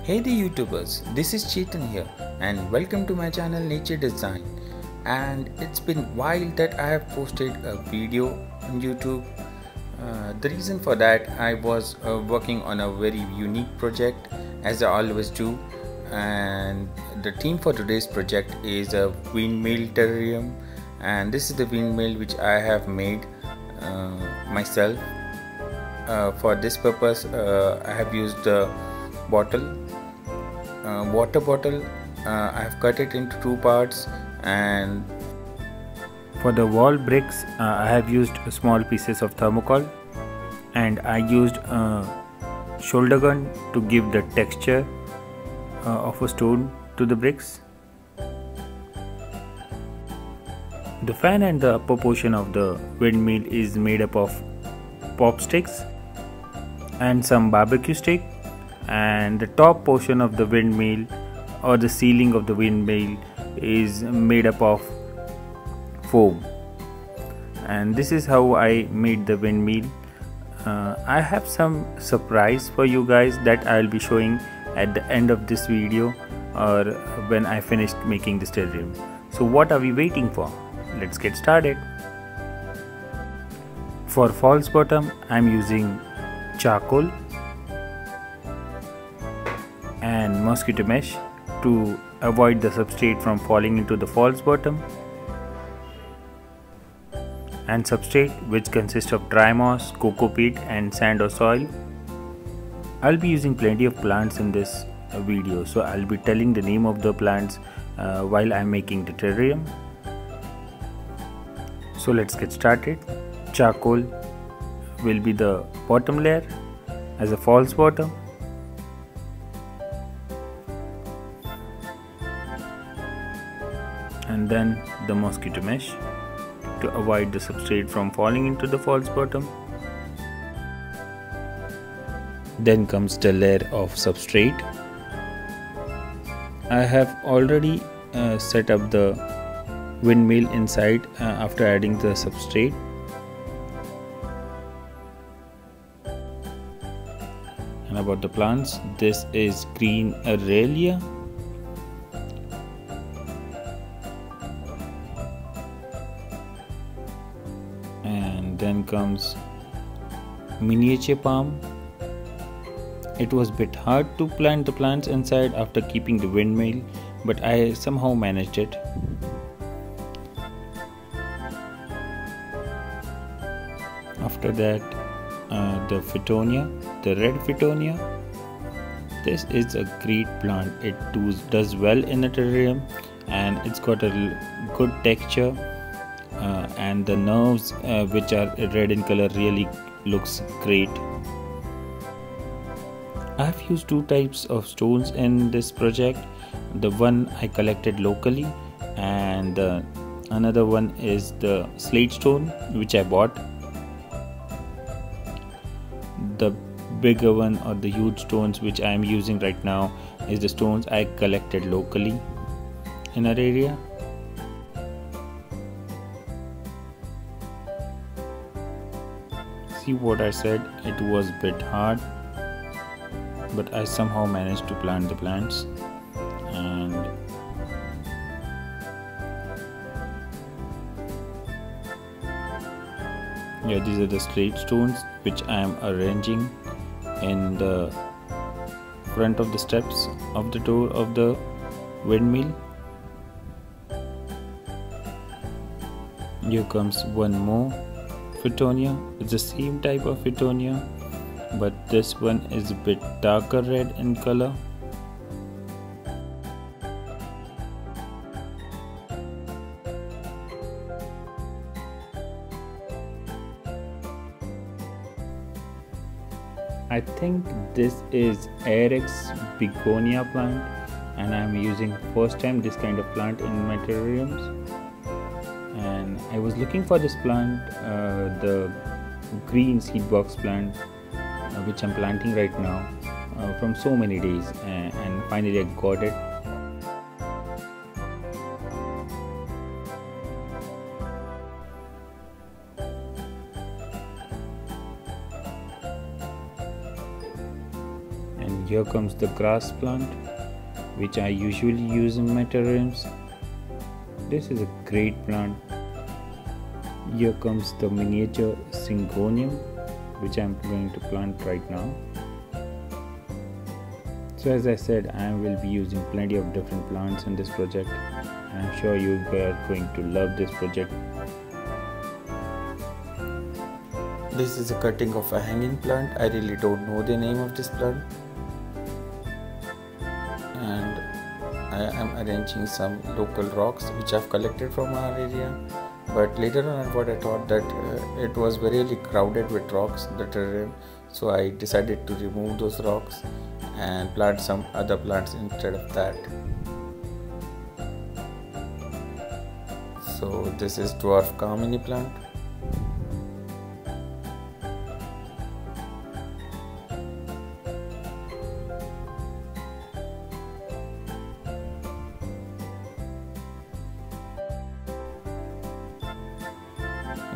Hey the YouTubers, this is Chetan here and welcome to my channel Nature Design. And it's been a while that I have posted a video on YouTube. The reason for that, I was working on a very unique project as I always do, and the theme for today's project is a windmill terrarium, and this is the windmill which I have made myself. For this purpose I have used the water bottle. I have cut it into two parts, and for the wall bricks I have used small pieces of thermocol, and I used a shoulder gun to give the texture of a stone to the bricks. The fan and the upper portion of the windmill is made up of pop sticks and some barbecue stick, and the top portion of the windmill or the ceiling of the windmill is made up of foam. And this is how I made the windmill. I have some surprise for you guys that I'll be showing at the end of this video or when I finished making this terrarium. So what are we waiting for? Let's get started. For false bottom I'm using charcoal and mosquito mesh to avoid the substrate from falling into the false bottom, and substrate which consists of dry moss, cocoa peat and sand or soil. I'll be using plenty of plants in this video, so I'll be telling the name of the plants while I'm making the terrarium. So let's get started. Charcoal will be the bottom layer as a false bottom. And then the mosquito mesh to avoid the substrate from falling into the false bottom. Then comes the layer of substrate. I have already set up the windmill inside after adding the substrate. And about the plants, this is green Terrarium. And then comes miniature palm. It was a bit hard to plant the plants inside after keeping the windmill, but I somehow managed it. After that, the Fittonia, the red Fittonia. This is a great plant. It does well in a terrarium, and it's got a good texture, and the nerves which are red in color really looks great. I have used two types of stones in this project. The one I collected locally, and another one is the slate stone which I bought. The bigger one or the huge stones which I am using right now is the stones I collected locally in our area. See what I said, it was a bit hard, but I somehow managed to plant the plants. And yeah, these are the slate stones which I am arranging in the front of the steps of the door of the windmill. Here comes one more Fittonia. It's the same type of Fittonia, but this one is a bit darker red in color. I think this is Arex begonia plant, and I am using first time this kind of plant in my terrariums. And I was looking for this plant, the green seed box plant, which I'm planting right now from so many days, and finally I got it. here comes the grass plant, which I usually use in my terrariums. This is a great plant. Here comes the miniature syngonium, which I'm going to plant right now. So as I said, I will be using plenty of different plants in this project. I'm sure you are going to love this project. This is a cutting of a hanging plant. I really don't know the name of this plant. And I am arranging some local rocks which I've collected from our area. But later on what I thought that it was really crowded with rocks, the terrarium. So I decided to remove those rocks and plant some other plants instead of that. So this is dwarf kamini plant.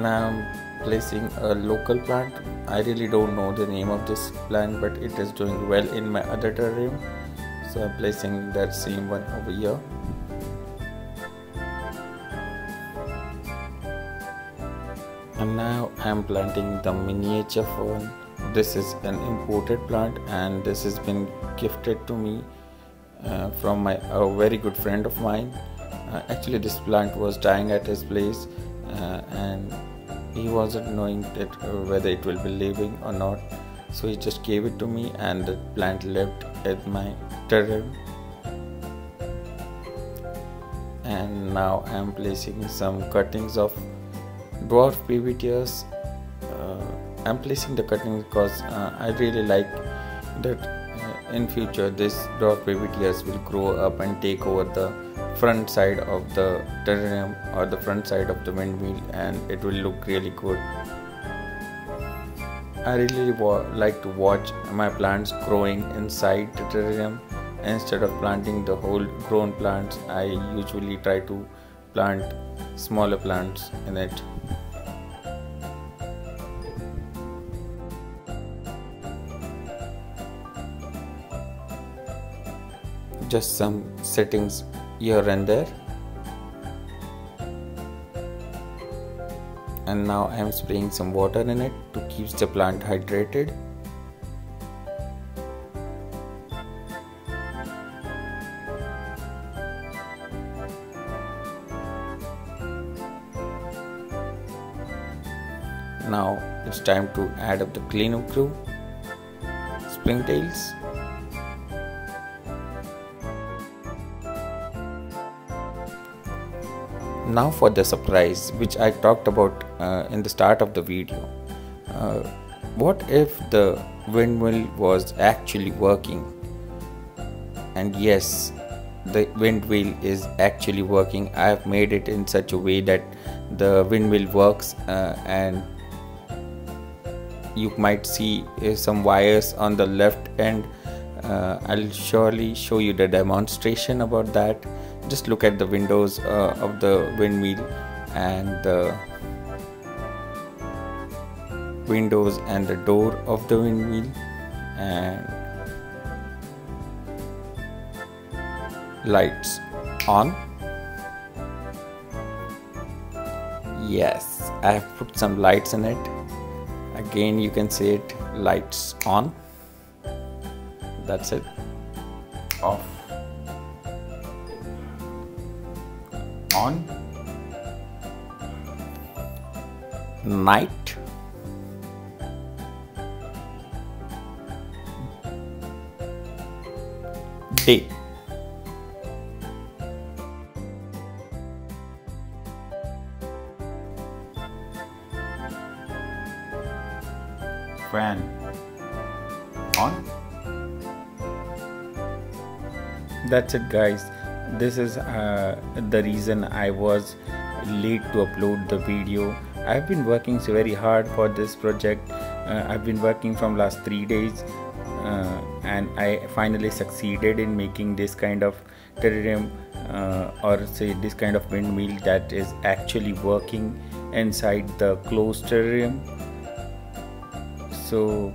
Now I'm placing a local plant. I really don't know the name of this plant, but it is doing well in my other terrarium, so I'm placing that same one over here. And now I'm planting the miniature fern. This is an imported plant and this has been gifted to me from a very good friend of mine. Actually this plant was dying at his place and he wasn't knowing that whether it will be living or not, so he just gave it to me and the plant lived at my terrarium. And now I am placing some cuttings of dwarf PBTs. I'm placing the cuttings because I really like that in future this dwarf PBTs will grow up and take over the front side of the terrarium or the front side of the windmill, and it will look really good. I really like to watch my plants growing inside the terrarium. Instead of planting the whole grown plants, I usually try to plant smaller plants in it. Just some settings here and there. And now I am spraying some water in it to keep the plant hydrated. Now it's time to add up the cleanup crew, springtails, now for the surprise which I talked about in the start of the video. What if the windmill was actually working? And yes, the windmill is actually working. I have made it in such a way that the windmill works and you might see some wires on the left end. I'll surely show you the demonstration about that. Just look at the windows of the windmill and the windows and the door of the windmill, and lights on. Yes, I have put some lights in it. Again you can see it, lights on. That's it. Off. On. Night. Day. Fan on. That's it guys. This is the reason I was late to upload the video. I've been working so very hard for this project. I've been working from last 3 days and I finally succeeded in making this kind of terrarium or say this kind of windmill that is actually working inside the closed terrarium. So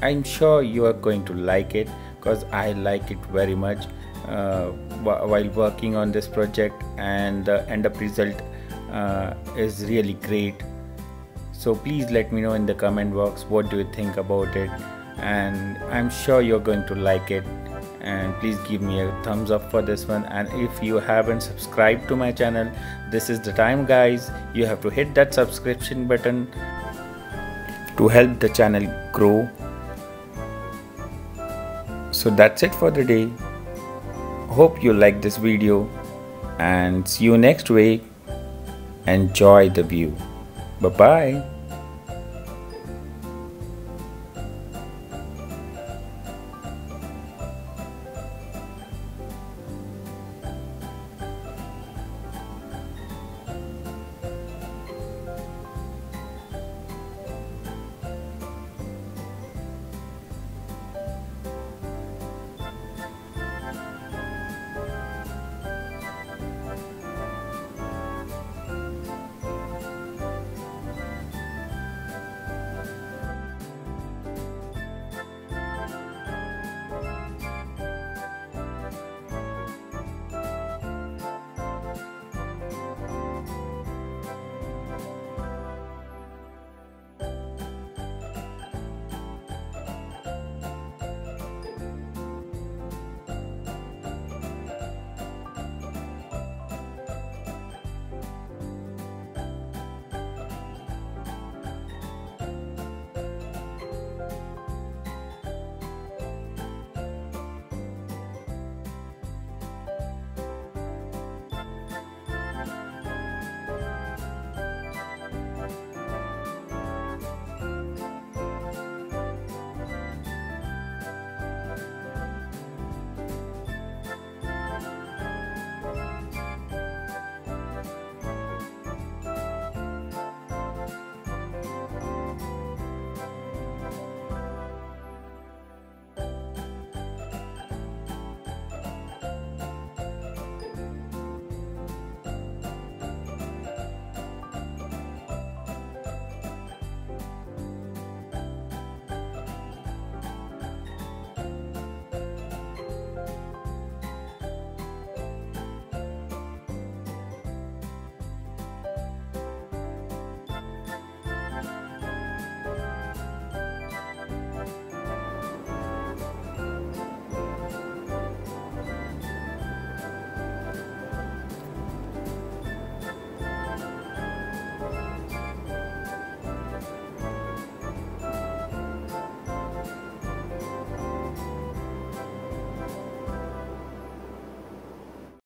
I'm sure you are going to like it, because I like it very much while working on this project, and the end up result is really great. So please let me know in the comment box what do you think about it, and I'm sure you're going to like it. And please give me a thumbs up for this one, and if you haven't subscribed to my channel, this is the time guys. You have to hit that subscription button to help the channel grow. So that's it for the day. Hope you like this video, and see you next week. Enjoy the view. Bye bye.